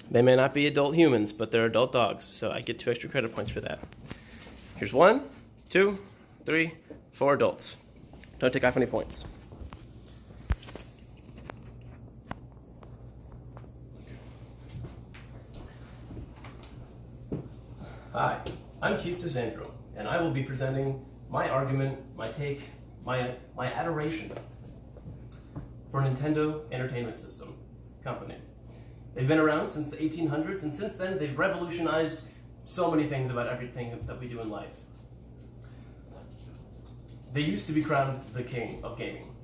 They may not be adult humans, but they're adult dogs, so I get 2 extra credit points for that. Here's 1, 2, 3, 4 adults. Don't take off any points. Hi, I'm Keith DeSandro, and I will be presenting my argument, my take, my adoration for Nintendo Entertainment System Company. They've been around since the 1800s, and since then they've revolutionized so many things about everything that we do in life. They used to be crowned the king of gaming.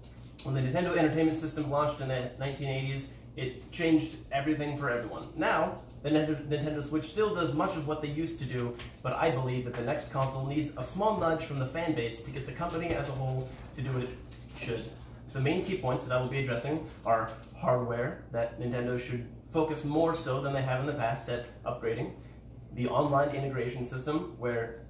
When the Nintendo Entertainment System launched in the 1980s, it changed everything for everyone. Now, the Nintendo Switch still does much of what they used to do, but I believe that the next console needs a small nudge from the fan base to get the company as a whole to do what it should. The main key points that I will be addressing are hardware, that Nintendo should focus more so than they have in the past at upgrading, the online integration system, where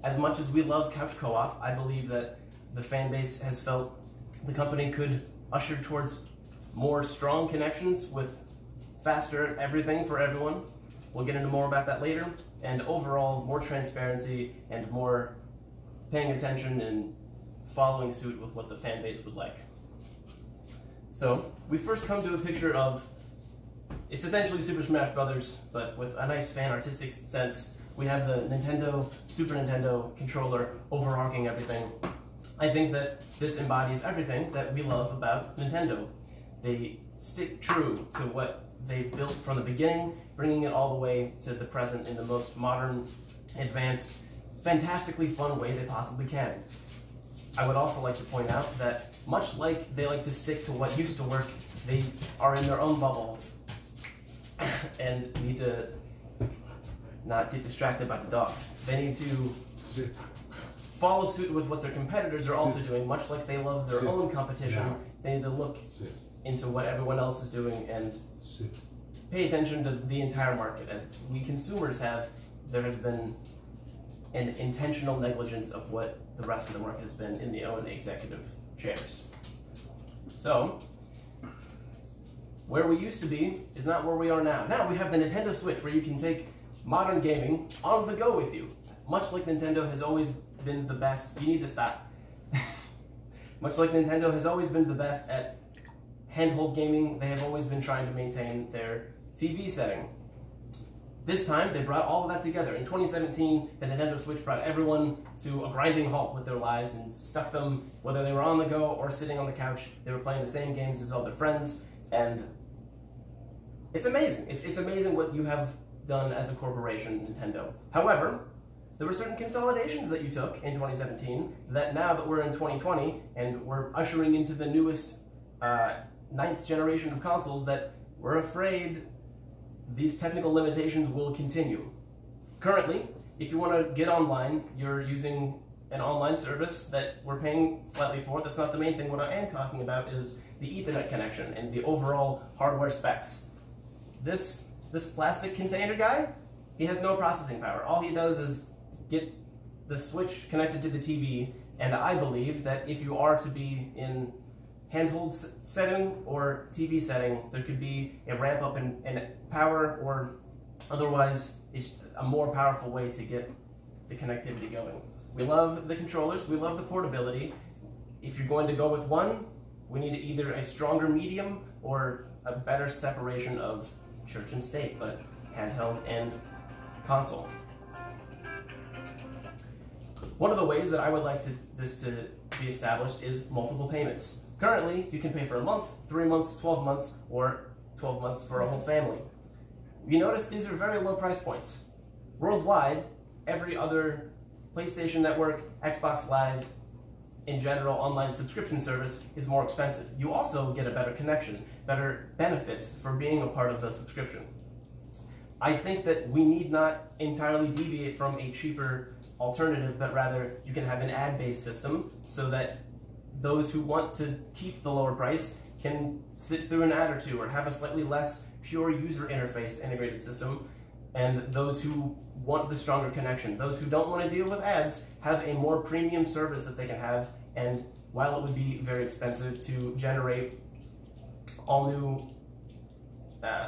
as much as we love couch co-op, I believe that the fan base has felt the company could usher towards more strong connections with faster everything for everyone. We'll get into more about that later. And overall, more transparency and more paying attention and following suit with what the fan base would like. So, we first come to a picture of, it's essentially Super Smash Bros., but with a nice fan artistic sense. We have the Super Nintendo controller overarching everything. I think that this embodies everything that we love about Nintendo. They stick true to what they've built from the beginning, bringing it all the way to the present in the most modern, advanced, fantastically fun way they possibly can. I would also like to point out that much like they like to stick to what used to work, they are in their own bubble and need to not get distracted by the dogs. They need to follow suit with what their competitors are also doing, much like they love their own competition. They need to look into what everyone else is doing and pay attention to the entire market. As we consumers have, there has been an intentional negligence of what the rest of the market has been in the own executive chairs. So, where we used to be is not where we are now. Now we have the Nintendo Switch, where you can take modern gaming on the go with you. Much like Nintendo has always been the best, you need to stop. Much like Nintendo has always been the best at handheld gaming, they have always been trying to maintain their TV setting. This time, they brought all of that together. In 2017, the Nintendo Switch brought everyone to a grinding halt with their lives and stuck them, whether they were on the go or sitting on the couch, they were playing the same games as all their friends, and it's amazing. It's amazing what you have done as a corporation, Nintendo. However, there were certain consolidations that you took in 2017 that now that we're in 2020 and we're ushering into the newest 9th generation of consoles, that we're afraid these technical limitations will continue. Currently, if you want to get online, you're using an online service that we're paying slightly for. That's not the main thing. What I am talking about is the Ethernet connection and the overall hardware specs. This plastic container guy, he has no processing power. All he does is get the Switch connected to the TV, and I believe that if you are to be in handheld setting or TV setting, there could be a ramp up in power, or otherwise it's a more powerful way to get the connectivity going. We love the controllers, we love the portability. If you're going to go with one, we need either a stronger medium or a better separation of church and state, but handheld and console. One of the ways that I would like this to be established is multiple payments. Currently, you can pay for a month, 3 months, 12 months, or 12 months for a whole family. You notice these are very low price points. Worldwide, every other PlayStation Network, Xbox Live, in general, online subscription service is more expensive. You also get a better connection, better benefits for being a part of the subscription. I think that we need not entirely deviate from a cheaper alternative, but rather you can have an ad-based system so that those who want to keep the lower price can sit through an ad or two, or have a slightly less pure user interface integrated system, and those who want the stronger connection, those who don't want to deal with ads, have a more premium service that they can have. And while it would be very expensive to generate all new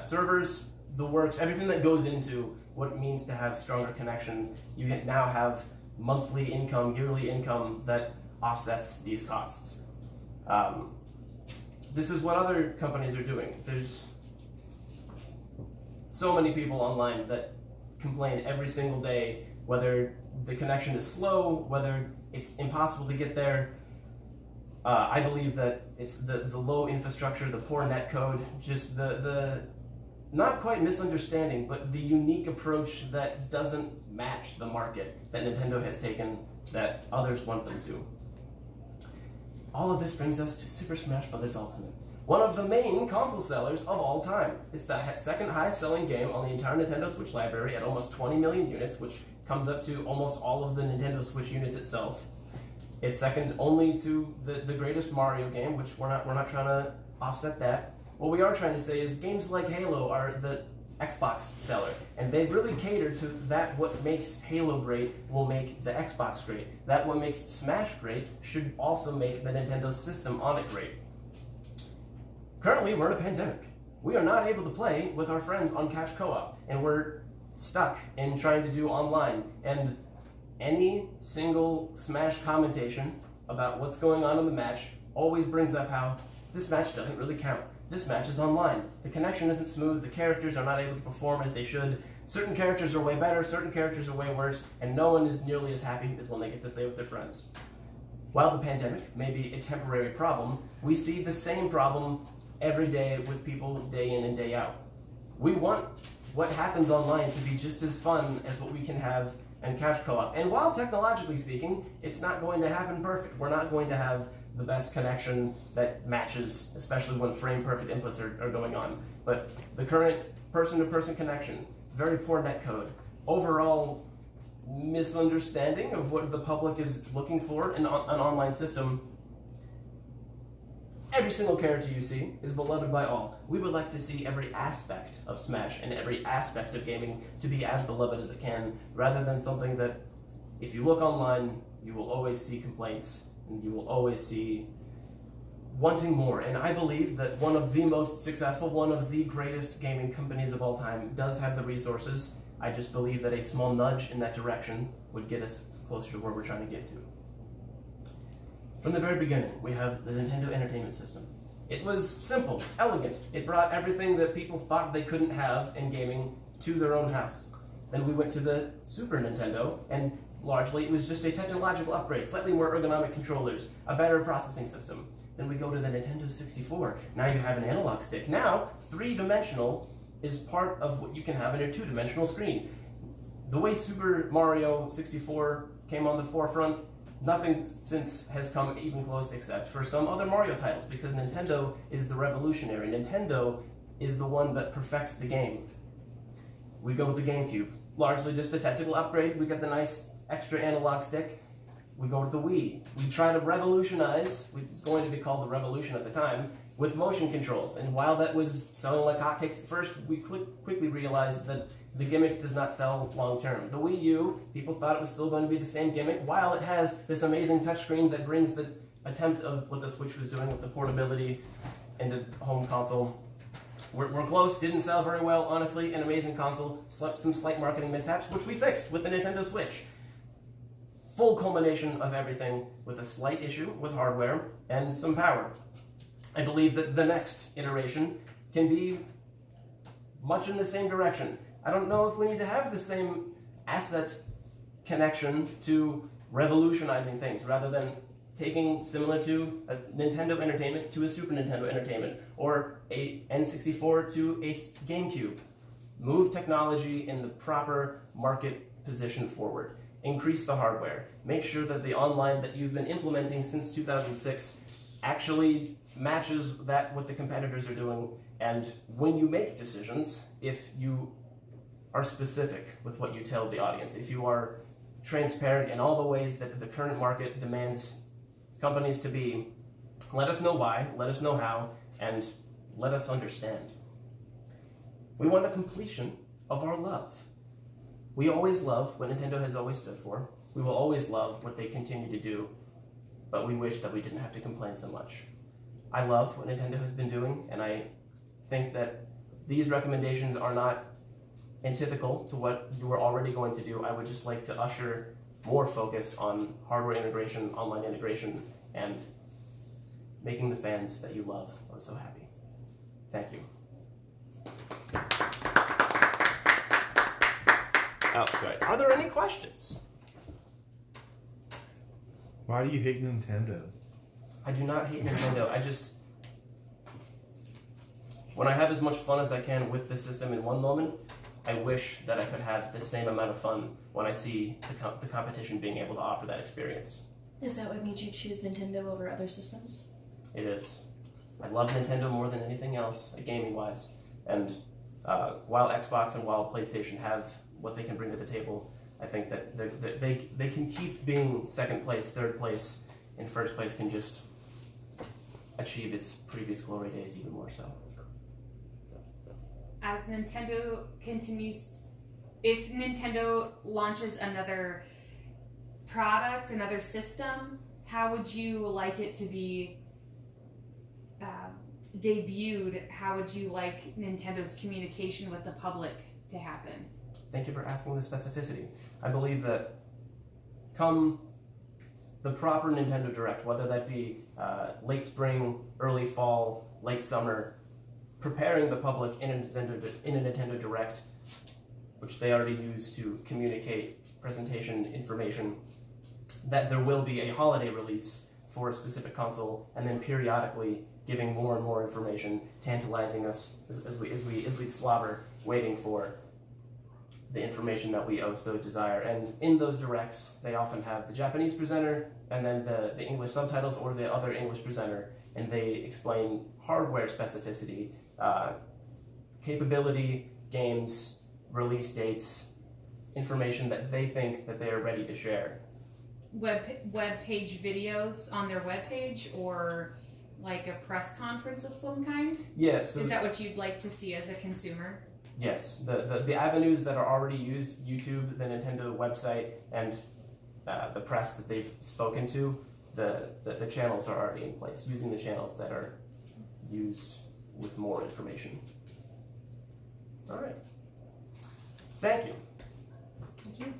servers, the works, everything that goes into what it means to have stronger connection. You can now have monthly income, yearly income that offsets these costs. This is what other companies are doing. There's so many people online that complain every single day, whether the connection is slow, whether it's impossible to get there. I believe that it's the low infrastructure, the poor net code, just the not quite misunderstanding, but the unique approach that doesn't match the market that Nintendo has taken that others want them to. All of this brings us to Super Smash Bros. Ultimate, one of the main console sellers of all time. It's the second highest selling game on the entire Nintendo Switch library at almost 20 million units, which comes up to almost all of the Nintendo Switch units itself. It's second only to the greatest Mario game, which we're not trying to offset that. What we are trying to say is games like Halo are the Xbox seller, and they really cater to that. What makes Halo great will make the Xbox great. That what makes Smash great should also make the Nintendo system on it great. Currently, we're in a pandemic. We are not able to play with our friends on Couch Co-op, and we're stuck in trying to do online. And any single Smash commentation about what's going on in the match always brings up how this match doesn't really count. This match is online. The connection isn't smooth. The characters are not able to perform as they should. Certain characters are way better, certain characters are way worse, and no one is nearly as happy as when they get to play with their friends. While the pandemic may be a temporary problem, we see the same problem every day with people day in and day out. We want what happens online to be just as fun as what we can have in Couch Co-op. And while technologically speaking, it's not going to happen perfect. We're not going to have the best connection that matches, especially when frame-perfect inputs are going on. But the current person-to-person connection, very poor netcode, overall misunderstanding of what the public is looking for in an online system. Every single character you see is beloved by all. We would like to see every aspect of Smash and every aspect of gaming to be as beloved as it can, rather than something that, if you look online, you will always see complaints, and you will always see wanting more. And I believe that one of the most successful, one of the greatest gaming companies of all time does have the resources. I just believe that a small nudge in that direction would get us closer to where we're trying to get to. From the very beginning, we have the Nintendo Entertainment System. It was simple, elegant. It brought everything that people thought they couldn't have in gaming to their own house. Then we went to the Super Nintendo, and largely it was just a technological upgrade, slightly more ergonomic controllers, a better processing system. Then we go to the Nintendo 64. Now you have an analog stick. Now, three-dimensional is part of what you can have in a two-dimensional screen. The way Super Mario 64 came on the forefront, nothing since has come even close except for some other Mario titles, because Nintendo is the revolutionary. Nintendo is the one that perfects the game. We go with the GameCube. Largely just a technical upgrade. We got the nice extra analog stick. We go with the Wii. We try to revolutionize, it's going to be called the Revolution at the time, with motion controls. And while that was selling like hotcakes at first, we quickly realized that the gimmick does not sell long term. The Wii U, people thought it was still going to be the same gimmick, while it has this amazing touchscreen that brings the attempt of what the Switch was doing with the portability into home console. We're close, didn't sell very well, honestly, an amazing console, some slight marketing mishaps, which we fixed with the Nintendo Switch. Full culmination of everything with a slight issue with hardware and some power. I believe that the next iteration can be much in the same direction. I don't know if we need to have the same asset connection to revolutionizing things, rather than taking similar to a Nintendo Entertainment to a Super Nintendo Entertainment, or a N64 to a GameCube. Move technology in the proper market position forward. Increase the hardware. Make sure that the online that you've been implementing since 2006 actually matches that what the competitors are doing. And when you make decisions, if you are specific with what you tell the audience, if you are transparent in all the ways that the current market demands companies to be, let us know why, let us know how, and let us understand. We want a completion of our love. We always love what Nintendo has always stood for. We will always love what they continue to do, but we wish that we didn't have to complain so much. I love what Nintendo has been doing, and I think that these recommendations are not antithetical to what you were already going to do. I would just like to usher more focus on hardware integration, online integration, and making the fans that you love so happy. Thank you. Oh, sorry. Are there any questions? Why do you hate Nintendo? I do not hate Nintendo. When I have as much fun as I can with the system in one moment, I wish that I could have the same amount of fun when I see the competition being able to offer that experience. Is that what made you choose Nintendo over other systems? It is. I love Nintendo more than anything else, gaming-wise. And while Xbox and while PlayStation have what they can bring to the table, I think that they can keep being second place, third place, and first place can just achieve its previous glory days even more so. As Nintendo continues, if Nintendo launches another product, another system, how would you like it to be debuted? How would you like Nintendo's communication with the public to happen? Thank you for asking the specificity. I believe that come the proper Nintendo Direct, whether that be late spring, early fall, late summer, preparing the public in a Nintendo Direct, which they already use to communicate presentation information, that there will be a holiday release for a specific console, and then periodically giving more and more information, tantalizing us as we slobber, waiting for the information that we so desire. And in those directs, they often have the Japanese presenter and then the English subtitles or the other English presenter, and they explain hardware specificity, capability, games, release dates, information that they think that they are ready to share. Web page videos on their web page, or like a press conference of some kind? Yeah, so is that what you'd like to see as a consumer? Yes, the avenues that are already used, YouTube, the Nintendo website, and the press that they've spoken to, the channels are already in place, using the channels that are used with more information. All right. Thank you. Thank you.